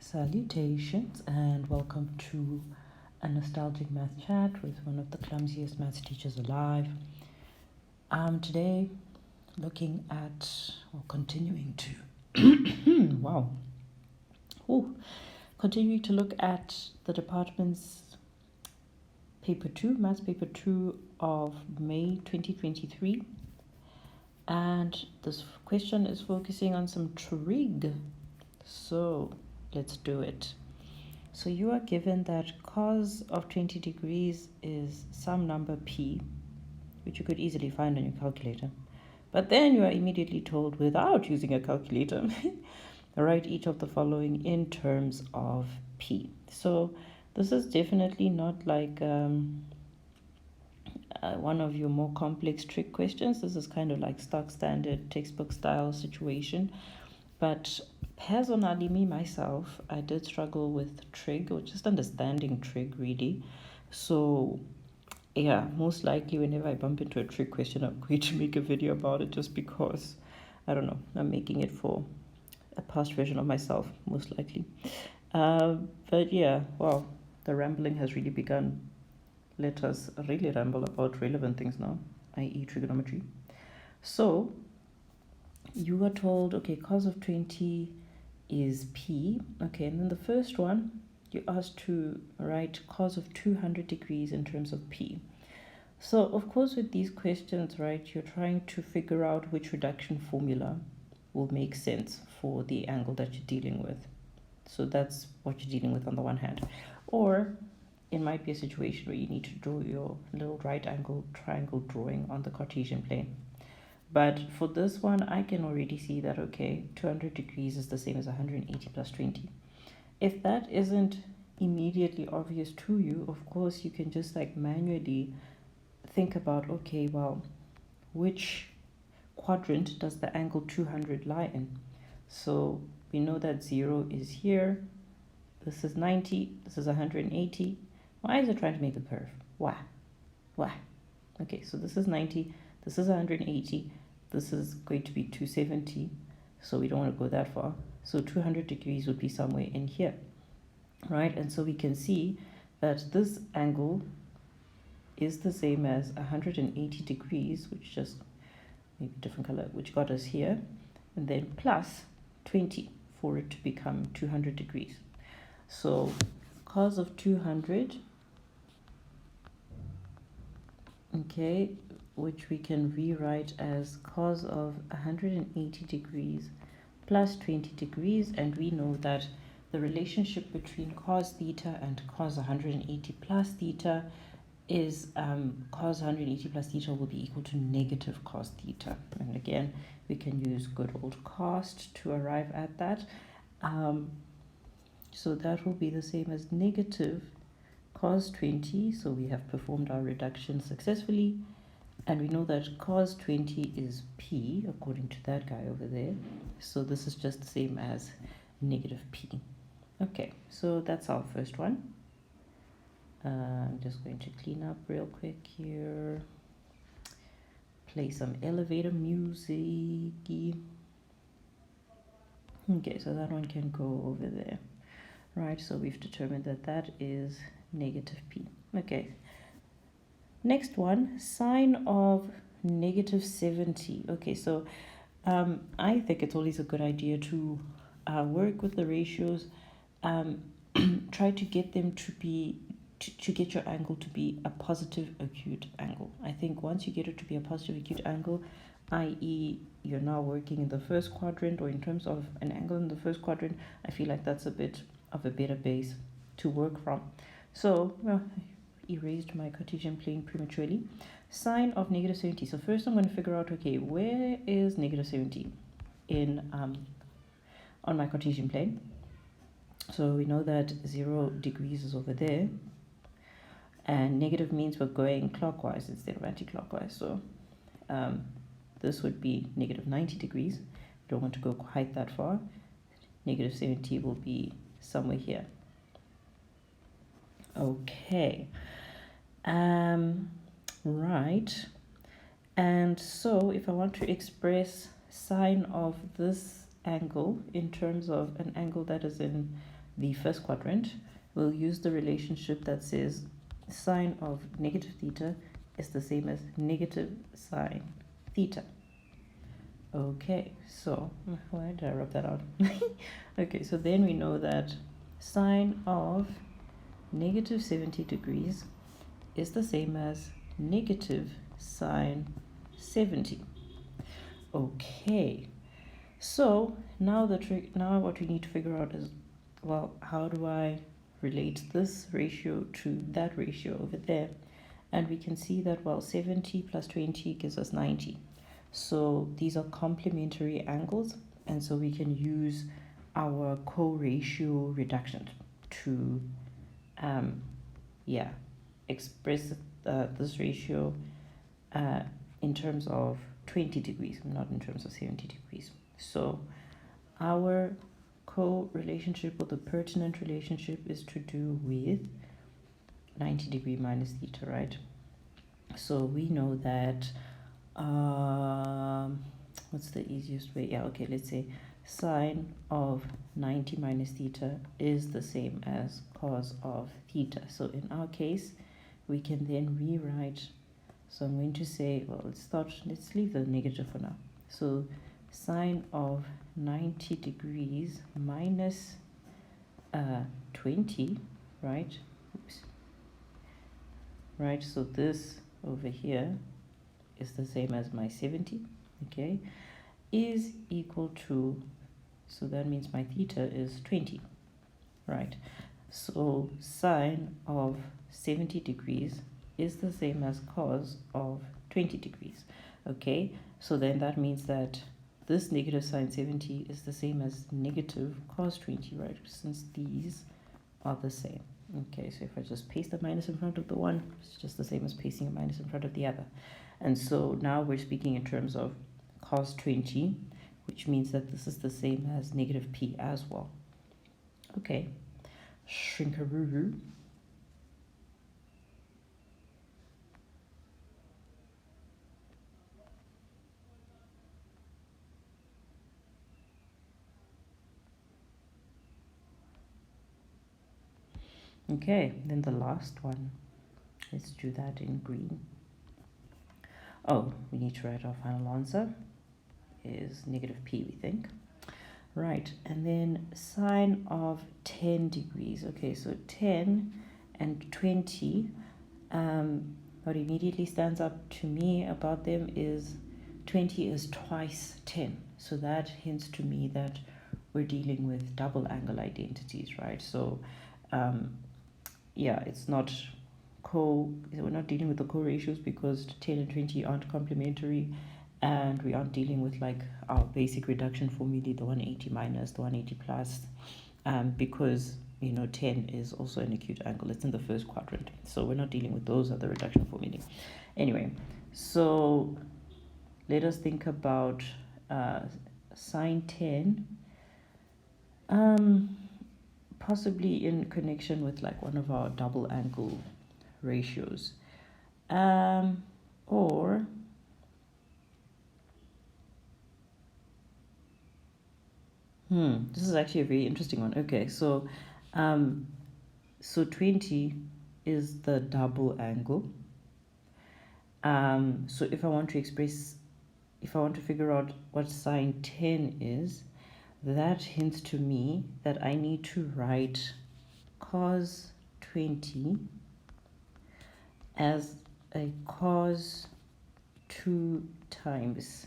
Salutations and welcome to a nostalgic math chat with one of the clumsiest maths teachers alive. Today looking at, or continuing to, wow, continuing to look at the department's paper 2, maths paper 2 of May 2023. And this question is focusing on some trig. So let's do it. So you are given that cos of 20 degrees is some number p, which you could easily find on your calculator. But then you are immediately told, without using a calculator, write each of the following in terms of p. So this is definitely not like one of your more complex trig questions. This is kind of like stock standard textbook style situation. But personally, me, myself, I did struggle with trig, or just understanding trig, really. So, yeah, most likely whenever I bump into a trig question, I'm going to make a video about it just because, I don't know, I'm making it for a past version of myself, most likely. But yeah, wow, the rambling has really begun. Let us really ramble about relevant things now, i.e. trigonometry. So, you were told, okay, cos of 20 is p. Okay, and then the first one, you asked to write cos of 200 degrees in terms of p. So, of course, with these questions, right, you're trying to figure out which reduction formula will make sense for the angle that you're dealing with. So that's what you're dealing with on the one hand. Or it might be a situation where you need to draw your little right angle triangle drawing on the Cartesian plane. But for this one, I can already see that, okay, 200 degrees is the same as 180 plus 20. If that isn't immediately obvious to you, of course, you can just like manually think about, okay, well, which quadrant does the angle 200 lie in? So we know that 0 is here. This is 90. This is 180. Why is it trying to make a curve? Why? Okay, so this is 90. This is 180. This is going to be 270, so we don't want to go that far. So 200 degrees would be somewhere in here, right? And so we can see that this angle is the same as 180 degrees, which just maybe different color, which got us here, and then plus 20 for it to become 200 degrees. So cos of 200, okay, which we can rewrite as cos of 180 degrees plus 20 degrees, and we know that the relationship between cos theta and cos 180 plus theta is cos 180 plus theta will be equal to negative cos theta. And again, we can use good old cost to arrive at that. So that will be the same as negative cos 20. So we have performed our reduction successfully. And we know that cos 20 is p, according to that guy over there. So this is just the same as negative p. Okay, so that's our first one. I'm just going to clean up real quick here. Play some elevator music. Okay, so that one can go over there. Right, so we've determined that that is negative p. Okay. Next one, sine of negative 70. Okay, so I think it's always a good idea to work with the ratios. Try to get them to be, to get your angle to be a positive acute angle. I think once you get it to be a positive acute angle, i.e. you're now working in the first quadrant, or in terms of an angle in the first quadrant, I feel like that's a bit of a better base to work from. So, well, erased my Cartesian plane prematurely. Sine of negative 70. So first I'm going to figure out, okay, where is negative 70 in on my Cartesian plane? So we know that 0 degrees is over there, and negative means we're going clockwise instead of anti-clockwise. So this would be negative 90 degrees. We don't want to go quite that far. Negative 70 will be somewhere here. Okay. Right. And so if I want to express sine of this angle in terms of an angle that is in the first quadrant, we'll use the relationship that says sine of negative theta is the same as negative sine theta. Okay, so why did I rub that out? Okay, so then we know that sine of negative 70 degrees is the same as negative sine 70. Okay, so now what we need to figure out is, well, how do I relate this ratio to that ratio over there? And we can see that, well, 70 plus 20 gives us 90. So these are complementary angles, and so we can use our co-ratio reduction to express this ratio in terms of 20 degrees, not in terms of 70 degrees. So our co-relationship, or the pertinent relationship, is to do with 90 degree minus theta, right? So we know that what's the easiest way? Yeah, okay, let's say sine of 90 minus theta is the same as cos of theta. So in our case, we can then rewrite. So I'm going to say, well, let's leave the negative for now. So sine of 90 degrees minus 20, right? Oops. Right, so this over here is the same as my 70, okay, is equal to, so that means my theta is 20, right? So sine of 70 degrees is the same as cos of 20 degrees, okay? So then that means that this negative sine 70 is the same as negative cos 20, right? Since these are the same. Okay, so if I just paste a minus in front of the one, it's just the same as pasting a minus in front of the other. And so now we're speaking in terms of cos 20, which means that this is the same as negative p as well. Okay, shrinkaroo. Okay, then the last one, let's do that in green. Oh, we need to write our final answer is negative p, we think. Right, and then sine of 10 degrees. Okay, so 10 and 20, what immediately stands up to me about them is 20 is twice 10. So that hints to me that we're dealing with double angle identities, right? So it's not we're not dealing with the co-ratios because 10 and 20 aren't complementary, and we aren't dealing with like our basic reduction formulae, the 180 minus, the 180 plus, because 10 is also an acute angle. It's in the first quadrant, so we're not dealing with those other reduction formulae. Anyway, so let us think about sine 10, possibly in connection with like one of our double angle ratios, or this is actually a very interesting one. Okay, so 20 is the double angle. So if I want to figure out what sine 10 is, that hints to me that I need to write cos 20 as a cos 2 times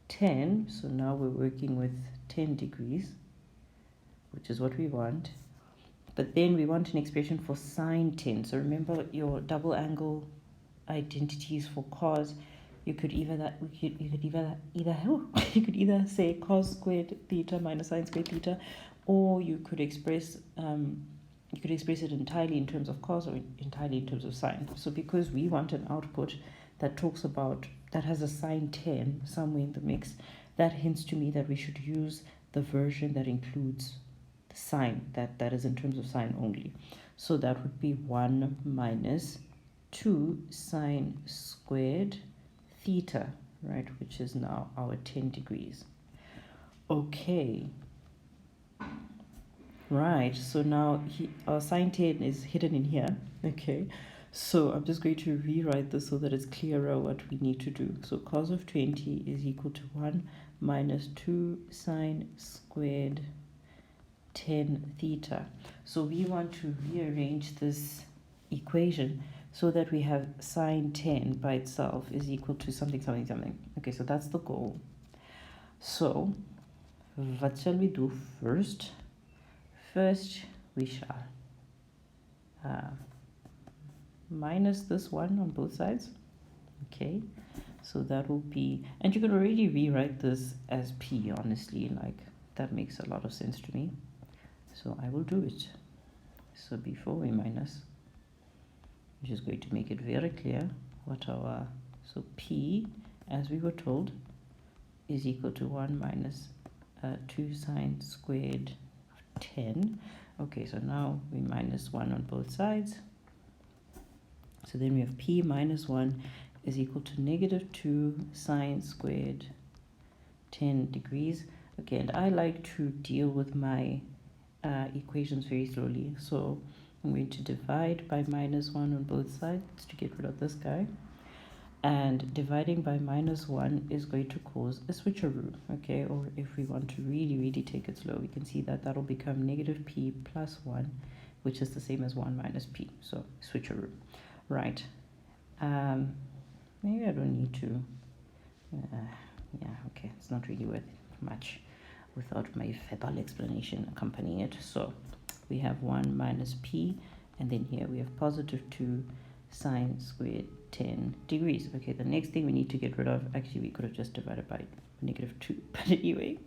10. So now we're working with 10 degrees, which is what we want. But then we want an expression for sine 10. So remember your double angle identities for cos. You could either say cos squared theta minus sine squared theta, or you could express it entirely in terms of cos or entirely in terms of sine. So because we want an output that has a sine 10 somewhere in the mix, that hints to me that we should use the version that includes the sine, that is in terms of sine only. So that would be 1 minus 2 sine squared theta, right, which is now our 10 degrees. Okay, Right, so now our sine 10 is hidden in here, okay? So I'm just going to rewrite this so that it's clearer what we need to do. So cos of 20 is equal to 1 minus 2 sine squared 10 theta. So we want to rearrange this equation so that we have sine 10 by itself is equal to something, something, something. Okay, so that's the goal. So what shall we do first? First, we shall minus this one on both sides. Okay, so that will be, and you can already rewrite this as p, honestly, like that makes a lot of sense to me. So I will do it. So before we minus, I'm just going to make it very clear what our, so p, as we were told, is equal to 1 minus 2 sine squared 10. Okay, so now we minus 1 on both sides. So then we have p minus 1 is equal to negative 2 sine squared 10 degrees. Okay, and I like to deal with my equations very slowly. So I'm going to divide by minus 1 on both sides to get rid of this guy. And dividing by minus 1 is going to cause a switcheroo, okay? Or if we want to really, really take it slow, we can see that that'll become negative p plus 1, which is the same as 1 minus p, so switcheroo. Right. Maybe I don't need to, yeah, okay, it's not really worth much without my verbal explanation accompanying it. So we have 1 minus p, and then here we have positive 2 sine squared 10 degrees. Okay, the next thing we need to get rid of, actually we could have just divided by negative 2, but anyway.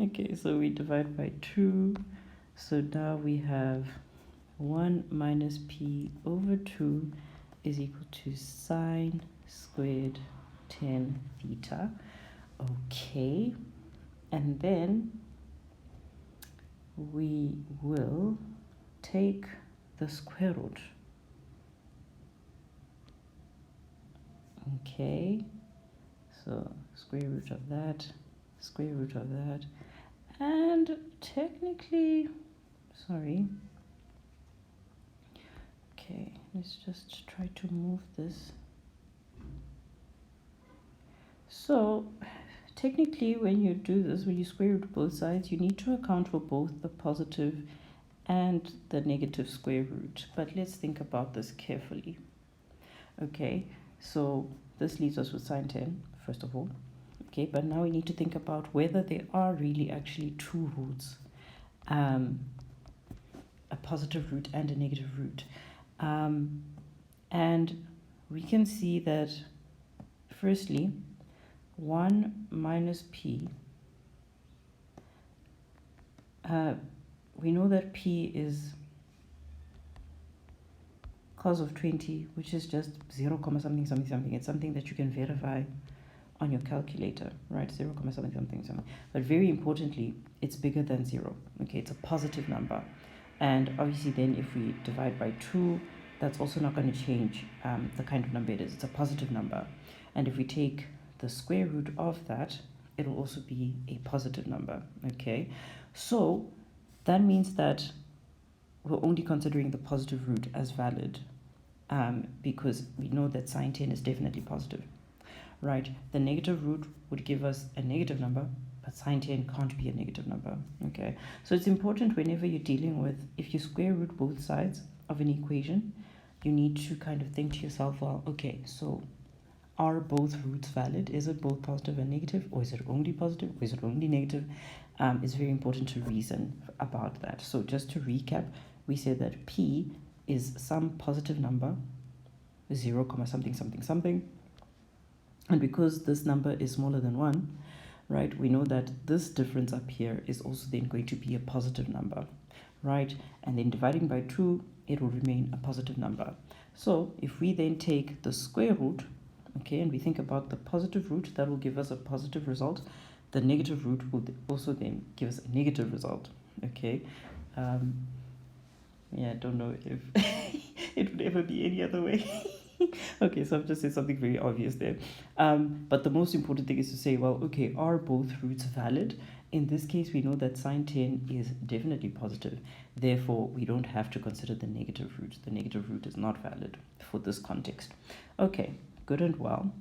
Okay, so we divide by 2, so now we have 1 minus p over 2 is equal to sine squared 10 theta. Okay, and then we will take the square root. Okay, so square root of that, square root of that, and technically, sorry, okay, let's just try to move this. So technically, when you do this, when you square root both sides, you need to account for both the positive and the negative square root. But let's think about this carefully. Okay, so this leaves us with sine 10, first of all. Okay, but now we need to think about whether there are really actually two roots, a positive root and a negative root. And we can see that, firstly, 1 minus p, we know that p is cos of 20, which is just 0, something, something, something. It's something that you can verify on your calculator, right? 0, something, something, something. But very importantly, it's bigger than 0. Okay, it's a positive number. And obviously then if we divide by 2, that's also not going to change the kind of number it is. It's a positive number. And if we take the square root of that, it'll also be a positive number, okay? So that means that we're only considering the positive root as valid because we know that sine 10 is definitely positive, right? The negative root would give us a negative number, but sine 10 can't be a negative number, okay? So it's important whenever you're dealing with, if you square root both sides of an equation, you need to kind of think to yourself, well, okay, so are both roots valid? Is it both positive and negative, or is it only positive, or is it only negative? It's very important to reason about that. So just to recap, we said that p is some positive number, 0, something, something, something. And because this number is smaller than 1, right, we know that this difference up here is also then going to be a positive number, right? And then dividing by 2, it will remain a positive number. So if we then take the square root, okay, and we think about the positive root, that will give us a positive result. The negative root will also then give us a negative result, okay? Yeah, I don't know if it would ever be any other way. Okay, so I've just said something very obvious there. But the most important thing is to say, well, okay, are both roots valid? in this case, we know that sine 10 is definitely positive. Therefore, we don't have to consider the negative root. The negative root is not valid for this context. Okay, good and well.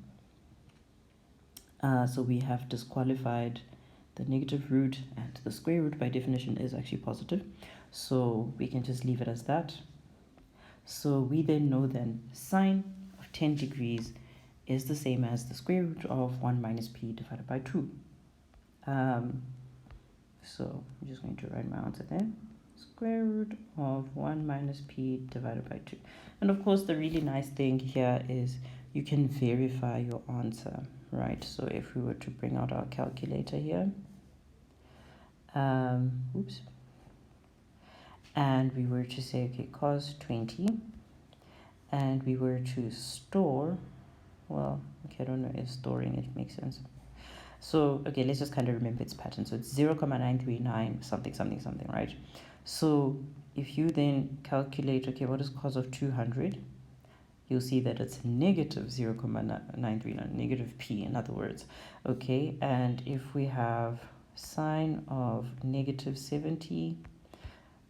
So we have disqualified the negative root, and the square root by definition is actually positive. So we can just leave it as that. So we then know then sine of 10 degrees is the same as the square root of 1 minus p divided by 2. So I'm just going to write my answer there. Square root of 1 minus p divided by 2. And of course, the really nice thing here is you can verify your answer, right? So if we were to bring out our calculator here, oops, and we were to say, okay, cos 20, and we were to store, well, okay, I don't know if storing it makes sense. So, okay, let's just kind of remember its pattern. So it's 0,939 something, something, something, right? So if you then calculate, okay, what is cos of 200? You'll see that it's negative 0,939, negative p, in other words. Okay, and if we have sine of negative 70,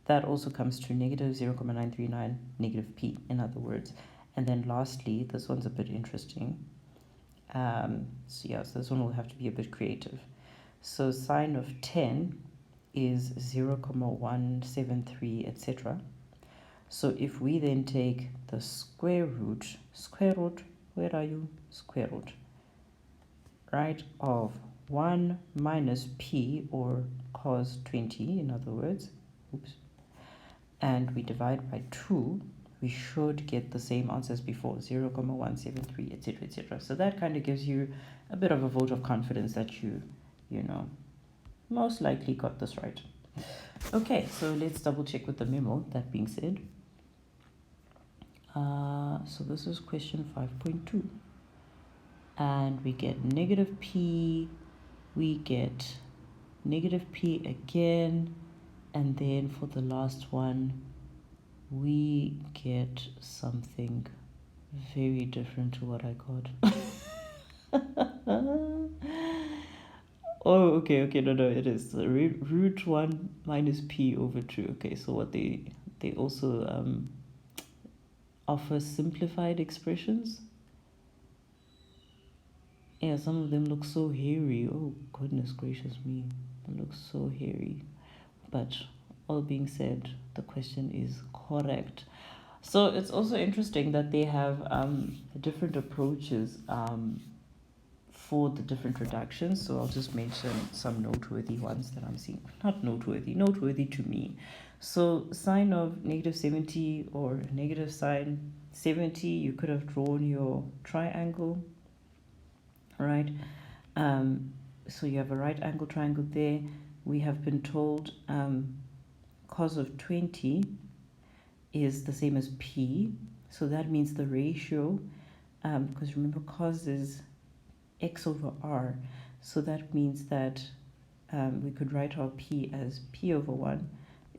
that also comes to negative 0,939, negative p, in other words. And then lastly, this one's a bit interesting. So this one will have to be a bit creative. So sine of 10 is 0,173, etc. So if we then take the square root, where are you? Square root, right, of 1 minus p, or cos 20, in other words, oops, and we divide by 2, we should get the same answer as before, 0,173, etc., etc. So that kind of gives you a bit of a vote of confidence that you know, most likely got this right. Okay, so let's double check with the memo. That being said, so this is question 5.2, and we get negative p, we get negative p again, and then for the last one, we get something very different to what I got. Oh, okay, no, it is root 1 minus p over 2. Okay, so what they also offer simplified expressions. Yeah, some of them look so hairy. Oh, goodness gracious me. It looks so hairy. But all being said, the question is correct. So it's also interesting that they have different approaches for the different reductions. So I'll just mention some noteworthy ones that I'm seeing. Not noteworthy, noteworthy to me. So sine of negative 70 or negative sine 70, you could have drawn your triangle, right? So you have a right angle triangle there. We have been told cos of 20 is the same as p, so that means the ratio, because remember cos is x over r, so that means that we could write our p as p over 1.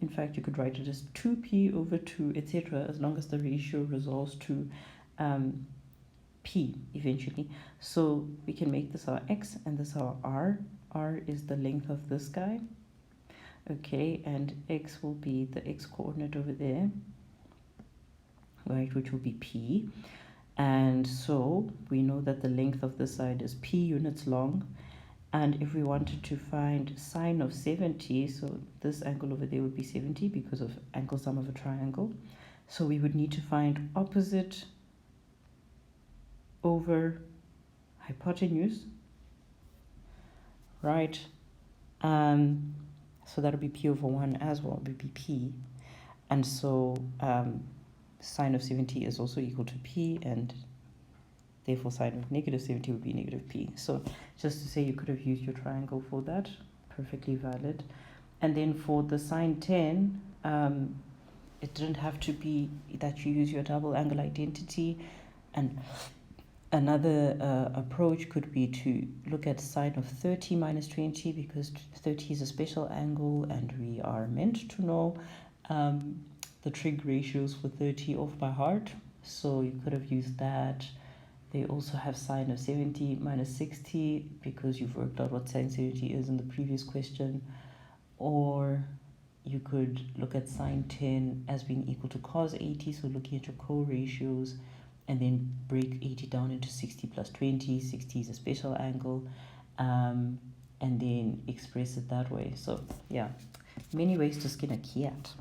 In fact, you could write it as 2p over 2, etc., as long as the ratio resolves to p eventually. So we can make this our x and this our r. R is the length of this guy. Okay, and x will be the x coordinate over there, right, which will be p. And so we know that the length of this side is p units long. And if we wanted to find sine of 70, so this angle over there would be 70 because of angle sum of a triangle. So we would need to find opposite over hypotenuse, right? So that would be p over 1 as well, would be p. And so sine of 70 is also equal to p, and therefore sine of negative 70 would be negative p. So just to say, you could have used your triangle for that, perfectly valid. And then for the sine 10, it didn't have to be that you use your double angle identity. And another approach could be to look at sine of 30 minus 20, because 30 is a special angle and we are meant to know the trig ratios for 30 off by heart. So you could have used that. They also have sine of 70 minus 60 because you've worked out what sine 70 is in the previous question. Or you could look at sine 10 as being equal to cos 80, so looking at your co-ratios, and then break 80 down into 60 plus 20. 60 is a special angle, and then express it that way. So yeah, many ways to skin a cat.